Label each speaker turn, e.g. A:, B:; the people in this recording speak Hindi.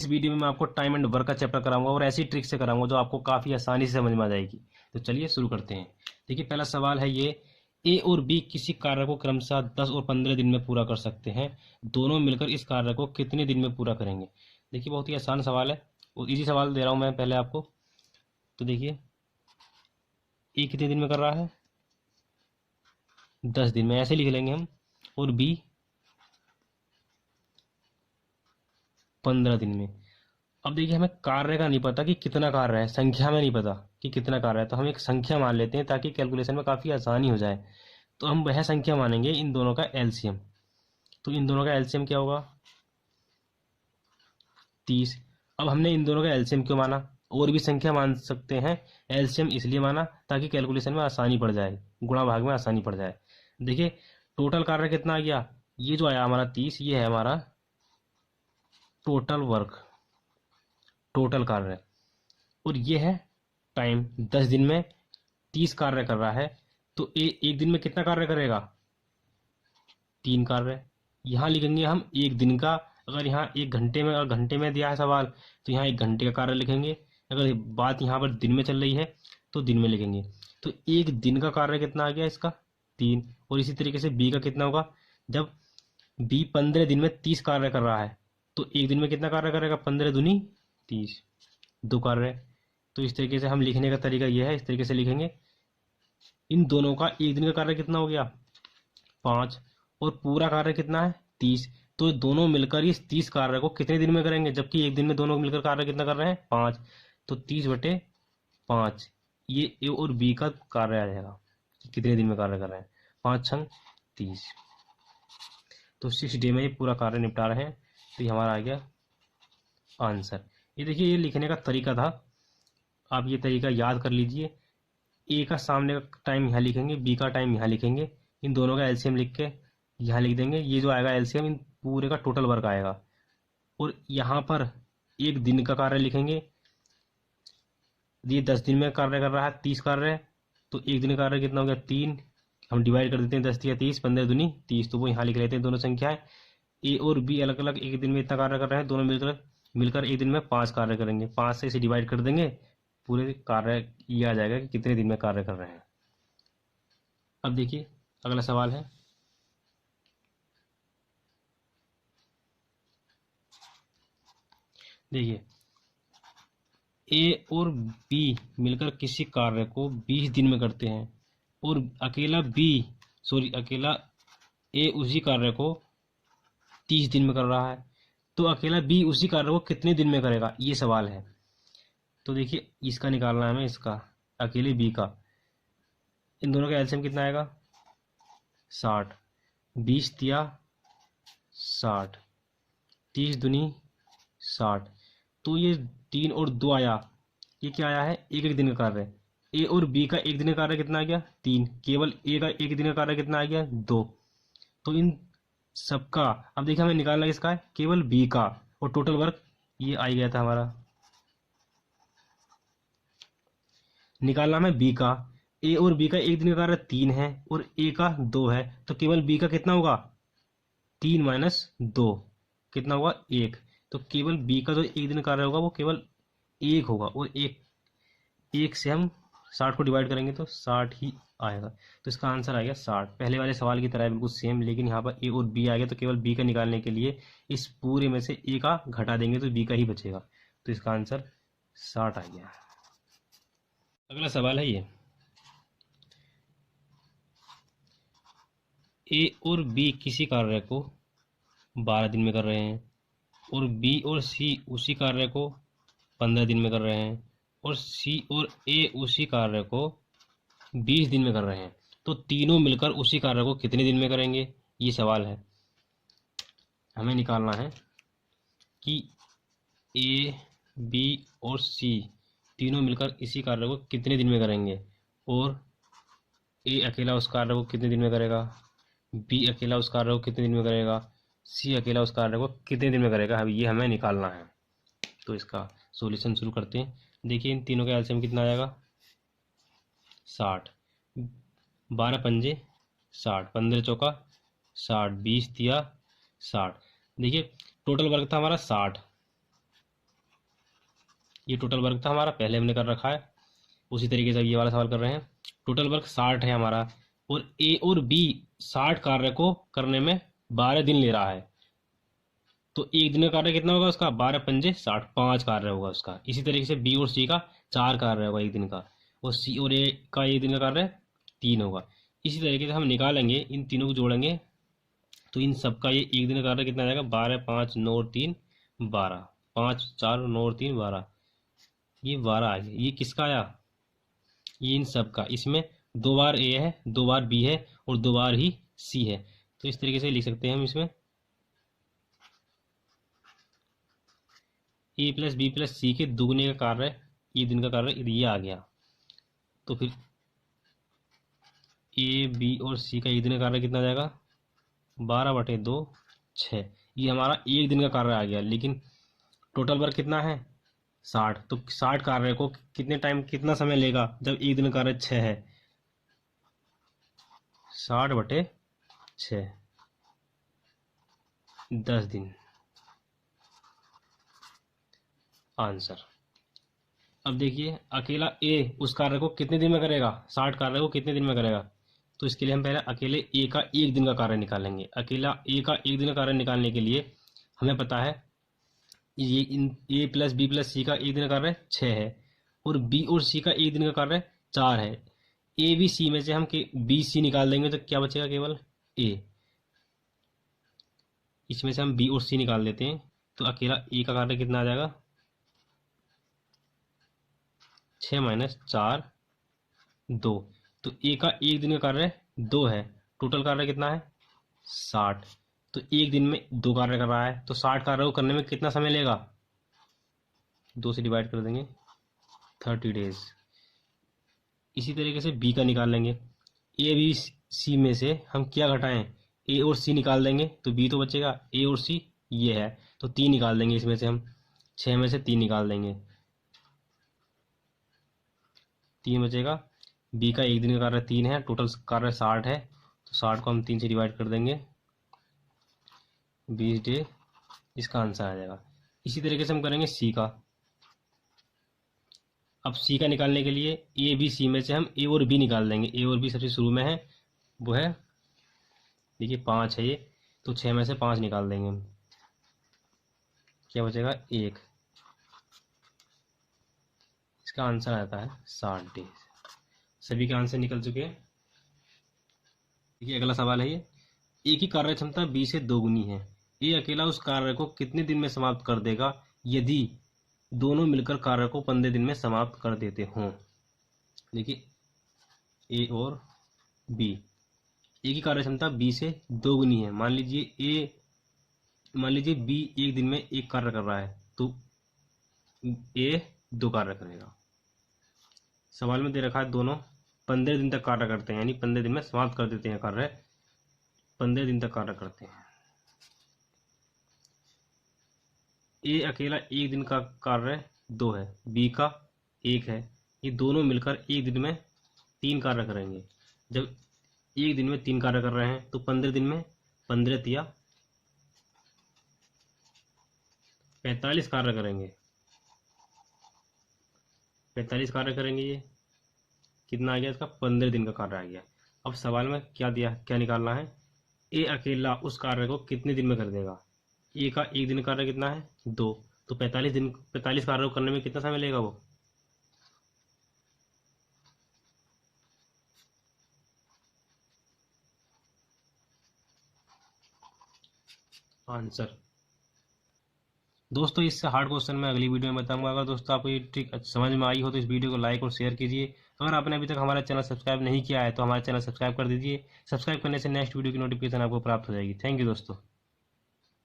A: इस वीडियो में मैं आपको टाइम एंड वर्क का चैप्टर कराऊंगा और ऐसी ट्रिक से कराऊंगा जो आपको काफ़ी आसानी से समझ में आ जाएगी। तो चलिए शुरू करते हैं। देखिए पहला सवाल है ये, ए और बी किसी कार्य को क्रमशः 10 और 15 दिन में पूरा कर सकते हैं। दोनों मिलकर इस कार्य को कितने दिन में पूरा करेंगे। देखिए बहुत ही आसान सवाल है और इजी सवाल दे रहा हूँ मैं पहले आपको। तो देखिए ए कितने दिन में कर रहा है, 10 दिन में, ऐसे लिख लेंगे हम। और बी 15 दिन में। अब देखिए हमें कार्य का नहीं पता कि कितना कार्य है, संख्या में नहीं पता कि कितना कार्य है, तो हम एक संख्या मान लेते हैं ताकि कैलकुलेशन में काफ़ी आसानी हो जाए। तो हम वह संख्या मानेंगे इन दोनों का एलसीएम। तो इन दोनों का एलसीएम क्या होगा, 30। अब हमने इन दोनों का एलसीएम क्यों माना, और भी संख्या मान सकते हैं, एलसीएम इसलिए माना ताकि कैलकुलेशन में आसानी पड़ जाए, गुणा भाग में आसानी पड़ जाए। देखिए टोटल कार्य कितना आ गया, ये जो आया हमारा 30, ये है हमारा टोटल वर्क, टोटल कार्य। और ये है टाइम, 10 दिन में 30 कार्य कर रहा है। तो एक दिन में कितना कार्य करेगा, 3 कार्य। यहाँ लिखेंगे हम एक दिन का। अगर यहाँ एक घंटे में, अगर घंटे में दिया है सवाल तो यहाँ एक घंटे का कार्य लिखेंगे। अगर बात यहाँ पर दिन में चल रही है तो दिन में लिखेंगे। तो एक दिन का कार्य कितना आ गया इसका, 3। और इसी तरीके से बी का कितना होगा, जब बी 15 दिन में 30 कार्य कर रहा है तो एक दिन में कितना कार्य करेगा, 15 दूनी 30, 2 कार्य। तो इस तरीके से हम लिखने का तरीका यह है, इस तरीके से लिखेंगे। इन दोनों का एक दिन का कार्य कितना हो गया, 5। और पूरा कार्य कितना है, 30। तो दोनों मिलकर इस 30 कार्य को कितने दिन में करेंगे, जबकि एक दिन में दोनों मिलकर कार्य कितना कर रहे हैं, 5। तो 30/5 ये ए और बी का कार्य आ जाएगा, कितने दिन में कार्य कर रहे हैं, 5 छंग 30। तो 6 डे में ये पूरा कार्य निपटा रहे हैं। तो ये हमारा आ गया आंसर। ये देखिए ये लिखने का तरीका था, आप ये तरीका याद कर लीजिए। ए का सामने का टाइम यहाँ लिखेंगे, बी का टाइम यहाँ लिखेंगे, इन दोनों का एलसीएम लिख के यहाँ लिख देंगे। ये जो आएगा एलसीएम, इन पूरे का टोटल वर्क आएगा। और यहाँ पर एक दिन का कार्य लिखेंगे। ये 10 दिन में कार्य कर रहा है, 30 कार्य। तो एक दिन का कार्य कितना हो गया, 3। हम डिवाइड कर देते हैं 10 या 30, 15 दूनी 30, तो वो यहाँ लिख लेते हैं दोनों संख्याएं। ए और बी अलग अलग एक दिन में इतना कार्य कर रहे हैं, दोनों मिलकर मिलकर एक दिन में 5 कार्य करेंगे। 5 से इसे डिवाइड कर देंगे, पूरे कार्य ये आ जाएगा कि कितने दिन में कार्य कर रहे हैं। अब देखिए अगला सवाल है, देखिए ए और बी मिलकर किसी कार्य को 20 दिन में करते हैं और अकेला ए उसी कार्य को 30 दिन में कर रहा है। तो अकेला बी उसी कार्य को कितने दिन में करेगा, ये सवाल है। तो देखिए इसका निकालना है हमें, इसका अकेले बी का। इन दोनों का एलसीएम कितना आएगा, 60। 20 दिया 60, 30 दूनी 60। तो ये 3 और 2 आया, ये क्या आया है, एक एक दिन का कार्य। ए और बी का एक दिन का कार्य कितना आ गया, 3। केवल ए का एक दिन का कार्य कितना आ गया, 2। तो इन सबका अब देखिए हमें निकालना किसका है, केवल बी का। और टोटल वर्क ये आ गया था हमारा, निकालना हमें बी का। ए और बी का एक दिन का कार्य 3 है और ए का 2 है, तो केवल बी का कितना होगा, 3 माइनस 2 कितना होगा, 1। तो केवल बी का जो एक दिन कार्य होगा वो केवल 1 होगा। और एक से हम 60 को डिवाइड करेंगे तो 60 ही आएगा। तो इसका आंसर आ गया 60। पहले वाले सवाल की तरह है बिल्कुल सेम, लेकिन यहाँ पर ए और बी आ गया तो केवल बी का निकालने के लिए इस पूरे में से ए का घटा देंगे तो बी का ही बचेगा। तो इसका आंसर 60 आ गया। अगला सवाल है ये, ए और बी किसी कार्य को 12 दिन में कर रहे हैं और बी और सी उसी कार्य को 15 दिन में कर रहे हैं और सी और ए उसी कार्य को 20 दिन में कर रहे हैं। तो तीनों मिलकर उसी कार्य को कितने दिन में करेंगे, ये सवाल है। हमें निकालना है कि ए बी और सी तीनों मिलकर इसी कार्य को कितने दिन में करेंगे और ए अकेला उस कार्य को कितने दिन में करेगा, बी अकेला उस कार्य को कितने दिन में करेगा, सी अकेला उस कार्य को कितने दिन में करेगा। अब ये हमें निकालना है। तो इसका सॉल्यूशन शुरू करते हैं। देखिए इन तीनों का एलसीएम कितना आ जाएगा, 60। 12 पंजे 60, 15 चौका 60, 20 दिया 60। देखिए टोटल वर्क था हमारा 60 ये टोटल वर्क था हमारा, पहले हमने कर रखा है। उसी तरीके से ये वाला सवाल कर रहे हैं। टोटल वर्क 60 है हमारा, और ए और बी 60 कार्य को करने में 12 दिन ले रहा है। तो एक दिन का कार्य कितना होगा उसका? 12 पंजे 60, 5 कार्य होगा उसका। इसी तरीके से बी और सी का 4 कार्य होगा एक दिन का, और सी और ए का एक दिन का कार्य 3 होगा। इसी तरीके से हम निकालेंगे, इन तीनों को जोड़ेंगे, तो इन सब का ये एक दिन का कार्य कितना आ जाएगा? 12 5 9 और 3 12, 5 4 9 और 3 12, ये 12 आ गया। ये किसका आया? ये इन सब का। इसमें 2 बार ए है, 2 बार बी है, और 2 बार ही सी है। तो इस तरीके से लिख सकते हैं हम इसमें ए प्लस बी प्लस सी के दुगने का कार्य, ये दिन का कार्य ये आ गया। तो फिर ए बी और सी का एक दिन का कार्य कितना आ जाएगा? 12/2 6। ये हमारा एक दिन का कार्य आ गया, लेकिन टोटल वर्क कितना है? 60। तो 60 कार्य को कितने टाइम, कितना समय लेगा जब एक दिन का कार्य 6 है? 60/6, 10 दिन आंसर। अब देखिए, अकेला ए उस कार्य को कितने दिन में करेगा? 60 कार्य को कितने दिन में करेगा? तो इसके लिए हम पहले अकेले ए का एक दिन का कार्य निकालेंगे। अकेला ए का एक दिन का कार्य निकालने के लिए हमें पता है ये ए प्लस बी प्लस सी का एक दिन का कार्य 6 है, और बी और सी का एक दिन का कार्य 4 है। ए बी सी में से हम बी सी निकाल देंगे तो क्या बचेगा? केवल ए। इसमें से हम बी और सी निकाल देते हैं, तो अकेला ए का कार्य कितना आ जाएगा? 6 - 4 2। तो ए का एक दिन का कार्य 2 है, टोटल कार्य कितना है? 60। तो एक दिन में 2 कार्य कर रहा है, तो 60 कार्य को करने में कितना समय लेगा? 2 से डिवाइड कर देंगे, 30 डेज। इसी तरीके से बी का निकाल लेंगे। ए बी सी में से हम क्या घटाएं? ए और सी निकाल देंगे तो बी तो बचेगा, ए और सी ये है, तो 3 निकाल देंगे। इसमें से हम 6 में से 3 निकाल देंगे, 3 बचेगा। बी का एक दिन का कार्य 3 है, टोटल कार्य 60 है, तो 60 को हम 3 से डिवाइड कर देंगे, 20 डे। इसका आंसर आ जाएगा। इसी तरीके से हम करेंगे सी का। अब सी का निकालने के लिए ए बी सी में से हम ए और बी निकाल देंगे। ए और बी सबसे शुरू में है, वो है देखिए 5 है ये, तो 6 में से 5 निकाल देंगे हम, क्या बचेगा? 1। इसका आंसर आता है 60 डेज। सभी के आंसर निकल चुके हैं। देखिए अगला सवाल है ये, ए की कार्य क्षमता बी से दोगुनी है। ए अकेला उस कार्य को कितने दिन में समाप्त कर देगा यदि दोनों मिलकर कार्य को 15 दिन में समाप्त कर देते हों? देखिए ए और बी, ए की कार्य क्षमता बी से दोगुनी है। मान लीजिए बी एक दिन में एक कार्य कर रहा है, तो ए 2 कार्य करेगा। सवाल में दे रखा है दोनों 15 दिन तक कार्य करते हैं, यानी 15 दिन में समाप्त कर देते हैं कार्य, 15 दिन तक कार्य करते हैं। ए अकेला एक दिन का कार्य 2 है, बी का 1 है, ये दोनों मिलकर एक दिन में 3 कार्य करेंगे। जब एक दिन में 3 कार्य कर रहे हैं तो 15 दिन में 15 तिया 45 कार्य करेंगे। 45 कार्य करेंगे, ये कितना आ गया? इसका 15 दिन का कार्य आ गया। अब सवाल में क्या दिया, क्या निकालना है? ए अकेला उस कार्य को कितने दिन में कर देगा? ए का एक दिन कार्य कितना है? 2। तो 45 कार्य को करने में कितना समय लेगा वो? आंसर। दोस्तों इससे हार्ड क्वेश्चन मैं अगली वीडियो में बताऊंगा। अगर दोस्तों आपको ये ट्रिक समझ में आई हो तो इस वीडियो को लाइक और शेयर कीजिए। अगर आपने अभी तक हमारा चैनल सब्सक्राइब नहीं किया है तो हमारा चैनल सब्सक्राइब कर दीजिए। सब्सक्राइब करने से नेक्स्ट वीडियो की नोटिफिकेशन आपको प्राप्त हो जाएगी। थैंक यू दोस्तों।